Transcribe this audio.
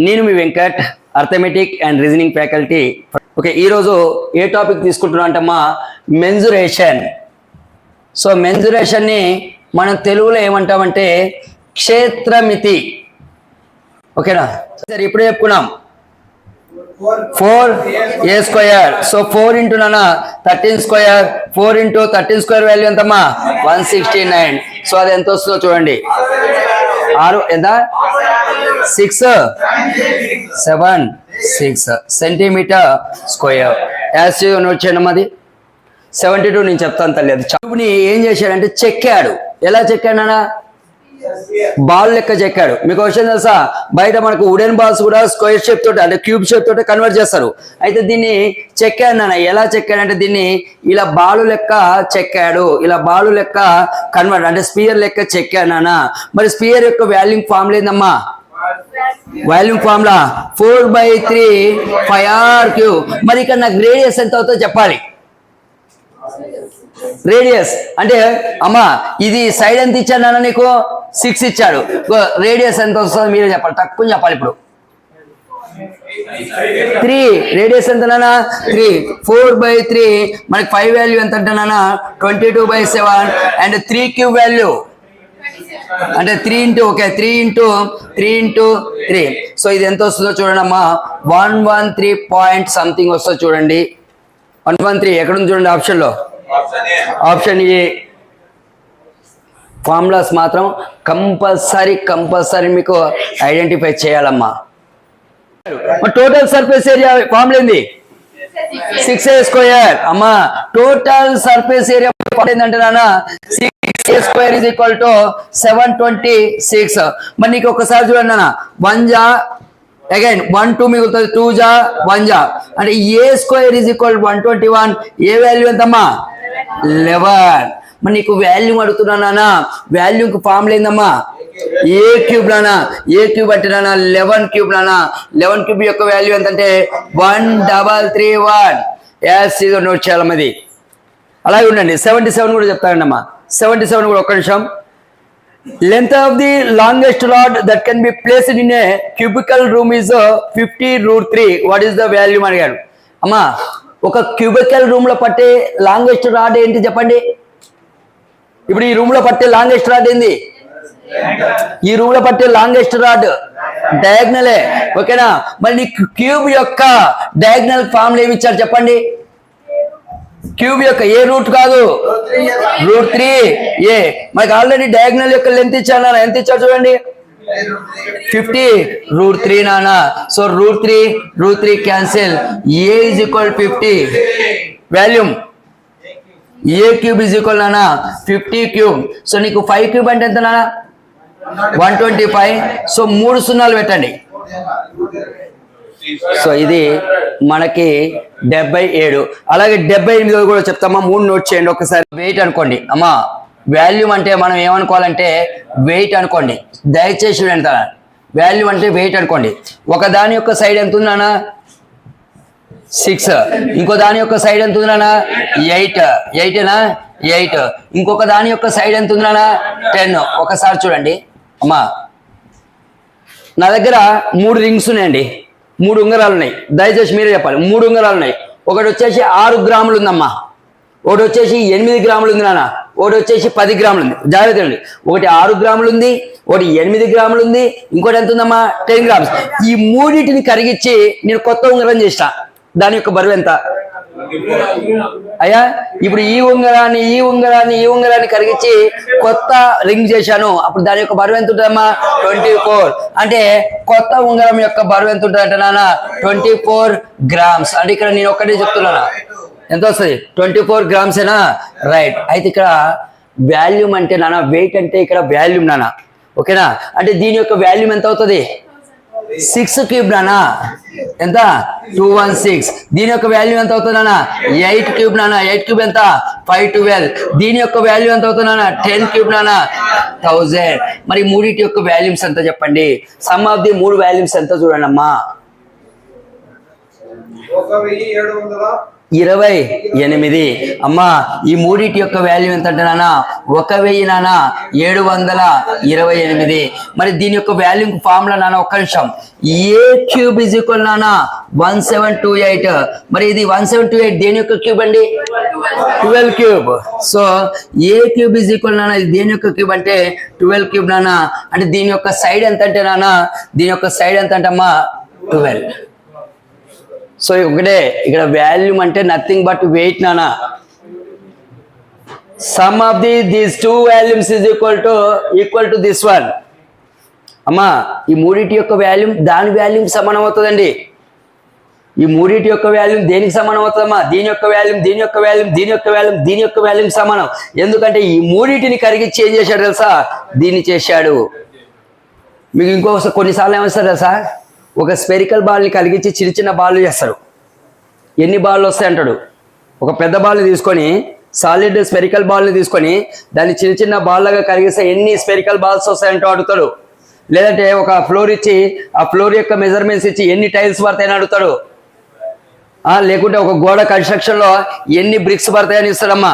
నేను మీ Venkat, arithmetic and reasoning faculty. Okay, ఈరోజు ఏ టాపిక్ తీసుకుంటున్నా అంటమ్మా, మెన్జురేషన్. సో మెన్జురేషన్ని మనం తెలుగులో ఏమంటామంటే క్షేత్రమితి. ఓకేనా? సరే, ఇప్పుడే చెప్పుకున్నాం 4a square. So 4 into 13 square, 4 into 13 square value ఎంతమ్మా 169. సో అది ఎంత వస్తుందో చూడండి. 6 ఎంత 6 సెంటీమీటర్ స్క్వేర్. యాజ్ నోట్ చేయండి. అది 72 నేను చెప్తాను తల్లి. అది క్యూబ్ని ఏం చేశాడంటే చెక్కాడు. ఎలా చెక్కాడు నాన్న? బాల్ లెక్క చెక్కాడు. మీకు విషయం తెలుసా, బయట మనకు వుడెన్ బాల్స్ కూడా స్క్వేర్ షేప్ తోటి అంటే క్యూబ్ షేప్ తోటి కన్వర్ట్ చేస్తారు. అయితే దీన్ని చెక్కాడు నాన్న. ఎలా చెక్కాడంటే దీన్ని ఇలా బాలు లెక్క చెక్కాడు. ఇలా బాలు లెక్క కన్వర్ట్ అంటే స్పియర్ లెక్క చెక్కాడు నాన్న. మరి స్పియర్ యొక్క వాల్యూమ్ ఫార్ములా ఏందమ్మా? Volume formula 4/3 πr3. మరి ఇక్కడ నాకు రేడియస్ ఎంత అవుతుందో చెప్పాలి. రేడియస్ అంటే అమ్మా ఇది సైడ్ ఎంత ఇచ్చాడు నాన్న? నీకు 6 ఇచ్చాడు. రేడియస్ ఎంత వస్తుందో మీరే చెప్పాలి, తక్కువ చెప్పాలి. ఇప్పుడు 3 రేడియస్ ఎంత నాన్న? 3. 4/3 మనకి 5 వాల్యూ ఎంత అంటే నాన్న 22/7 అండ్ 3 క్యూబ్ వాల్యూ అంటే 3 ఇంటూ 3. సో ఇది ఎంత వస్తుందో చూడండి అమ్మా, 113 పాయింట్ సంథింగ్ వస్తుందో చూడండి. 113 ఎక్కడుంది చూడండి ఆప్షన్లో. Option A. ఫార్ములాస్ మాత్రం కంపల్సరీ మీకు ఐడెంటిఫై చేయాలమ్మా. టోటల్ సర్ఫేస్ ఏరియా ఫార్ములా ఏంది? 6a square. అమ్మా టోటల్ సర్ఫేస్ ఏరియా ఏంటంటే నాన్న 6a square is equal to 726. మరి నీకు ఒకసారి చూడండి నాన్న, 1 జా అగైన్ 1 2 మిగులుతుంది, 2 జా 1 జా అంటే a square is equal 121. A value ఎంతమ్మా? 11. మరి నీకు వాల్యూమ్ అడుగుతున్నా నాన్న. వాల్యూమ్ కు ఫార్ములా ఏందమ్మా? ఏ క్యూబ్ నానా. ఏ క్యూబ్ అంటే నాన్న 11 క్యూబ్ నానా. 11 క్యూబ్ యొక్క వాల్యూ ఎంతంటే 1331. యాస్ ఇదో నోట్ చేయాలమ్మది. అలాగే ఉండండి. 77 కూడా చెప్తానండి అమ్మా. 77 కూడా ఒక్క నిమిషం. Length of the longest rod that can be placed in a cubical room is 50√3. What is the value అడిగాడు. అమ్మా ఒక క్యూబికల్ రూమ్ లో పట్టే లాంగెస్ట్ రాడ్ ఏంటి చెప్పండి? ఇప్పుడు ఈ రూమ్ లో పట్టే లాంగెస్ట్ రాడ్ ఏంది? ఈ రూమ్ లో పట్టే లాంగెస్ట్ రాడ్ డయాగ్నలే. ఓకేనా? మరి నీ క్యూబ్ యొక్క డయాగ్నల్ ఫార్ములా ఏమి ఇచ్చారు చెప్పండి? క్యూబ్ యొక్క ఏ రూట్ కాదు, √3a. మనకి ఆల్రెడీ డయాగ్నల్ యొక్క లెంత్ ఇచ్చాడు నాన్న. ఎంత ఇచ్చాడు చూడండి, 50√3 నాన్న. So √3 cancel. a is equal 50. Volume a cube is equal నాన్న 50 క్యూబ్. సో నీకు 5 క్యూబ్ అంటే ఎంత నాన్న? 125. సో 3 సున్నాలు పెట్టండి. సో ఇది మనకి 77. అలాగే 78 కూడా చెప్తామా. 3 నోట్ చేయండి ఒకసారి. వెయిట్ అనుకోండి అమ్మా. వాల్యూమ్ అంటే మనం ఏమనుకోవాలంటే వెయిట్ అనుకోండి. దయచేసి ఎంత వాల్యూమ్ అంటే వెయిట్ అనుకోండి. ఒక దాని యొక్క సైడ్ ఎంత ఉందన్న 6. ఇంకో దాని యొక్క సైడ్ ఎంత ఉందన్న 8. 8 ఇంకొక దాని యొక్క సైడ్ ఎంత ఉందన్న 10. ఒకసారి చూడండి అమ్మా. నా దగ్గర 3 రింగ్స్ ఉన్నాయండి. 3 ఉంగరాలు ఉన్నాయి. దయచేసి మీరే చెప్పాలి. 3 ఉంగరాలు ఉన్నాయి. ఒకటి వచ్చేసి 6 గ్రాములు ఉందమ్మా. ఒకటి వచ్చేసి 8 గ్రాములు ఉంది నాన్న. ఒకటి వచ్చేసి 10 గ్రాములు ఉంది. జాగ్రత్త అండి. ఒకటి 6 గ్రాములు ఉంది, ఒకటి 8 గ్రాములు ఉంది, ఇంకోటి ఎంత ఉందమ్మా 10 గ్రామ్స్. ఈ మూడింటిని కరిగించి నేను కొత్త ఉంగరం చేసిన. దాని యొక్క బరువు ఎంత అయ్యా? ఇప్పుడు ఈ ఉంగరాన్ని కరిగించి కొత్త రింగ్ చేశాను. అప్పుడు దాని యొక్క బరువు ఎంత ఉంటుందమ్మా 24. అంటే కొత్త ఉంగరం యొక్క బరువు ఎంత ఉంటుంది అంటే నాన్న 24 గ్రామ్స్. అంటే ఇక్కడ నేను ఒక్కటే చెప్తున్నానా, ఎంత వస్తుంది 24 గ్రామ్సేనా? రైట్. అయితే ఇక్కడ వాల్యూమ్ అంటే నాన్న వెయిట్ అంటే ఇక్కడ వాల్యూమ్ నాన్న. ఓకేనా? అంటే దీని యొక్క వాల్యూమ్ ఎంత అవుతుంది? 6 క్యూబ్ నాన్న. ఎంత? 216. దీని యొక్క వాల్యూ ఎంత అవుతుంది నాన్న? 8 క్యూబ్ నాన్న. 8 క్యూబ్ ఎంత? 512. దీని యొక్క వాల్యూ ఎంత అవుతుంది నాన్న? 10 క్యూబ్ నాన్న 1000. మరి మూడింటి యొక్క వాల్యూమ్స్ ఎంత చెప్పండి? సమ్ ఆఫ్ ది 3 వాల్యూమ్స్ ఎంత చూడండి అమ్మా. 28. అమ్మా ఈ మూడిటి యొక్క వాల్యూ ఎంత అంటే నాన్న 1728. మరి దీని యొక్క వాల్యూ ఫార్ములా నాన్న ఒక్క నిమిషం. ఏ క్యూబ్ ఇజ్ ఈక్వల్ నాన్న 1728. మరి ఇది 1728 దేని యొక్క క్యూబ్ అండి? 12 cube. So A cube is equal నాన్న ఇది దేని యొక్క క్యూబ్ అంటే 12 క్యూబ్ నాన్న. అంటే దీని యొక్క సైడ్ ఎంత అంటే నాన్న, దీని యొక్క సైడ్ ఎంత అంటే అమ్మా 12. సో ఒకటే ఇక్కడ వాల్యూమ్ అంటే నథింగ్ బట్ వెయిట్ నానా. Some of these two volumes is equal to this one. అమ్మా ఈ మూడిటి యొక్క వాల్యూమ్ దాని వాల్యూమ్ సమానం అవుతుందండి. ఈ మూడిటి యొక్క వాల్యూమ్ దేనికి సమానం అవుతుందమ్మా? దీని యొక్క వాల్యూమ్, దీని యొక్క వాల్యూమ్, దీని యొక్క వాల్యూమ్, దీని యొక్క వాల్యూమ్ సమానం. ఎందుకంటే ఈ మూడిటిని కరిగిచ్చి ఏం చేశాడు తెలుసా? దీన్ని చేశాడు. మీకు ఇంకొకసారి కొన్నిసార్లు ఏమొస్తారు తెలుసా? ఒక స్పెరికల్ బాల్ని కలిగించి చిన్న చిన్న బాల్లు చేస్తారు. ఎన్ని బాళ్ళు వస్తాయి అంటాడు. ఒక పెద్ద బాల్ని తీసుకొని, సాలిడ్ స్పెరికల్ బాల్ని తీసుకొని దాన్ని చిన్న చిన్న బాల్లాగా కలిగిస్తే ఎన్ని స్పెరికల్ బాల్స్ వస్తాయంటూ అడుగుతాడు. లేదంటే ఒక ఫ్లోర్ ఇచ్చి ఆ ఫ్లోర్ యొక్క మెజర్మెంట్స్ ఇచ్చి ఎన్ని టైల్స్ పడతాయని అడుగుతాడు. లేకుంటే ఒక గోడ కన్స్ట్రక్షన్లో ఎన్ని బ్రిక్స్ పడతాయని ఇస్తాడమ్మా.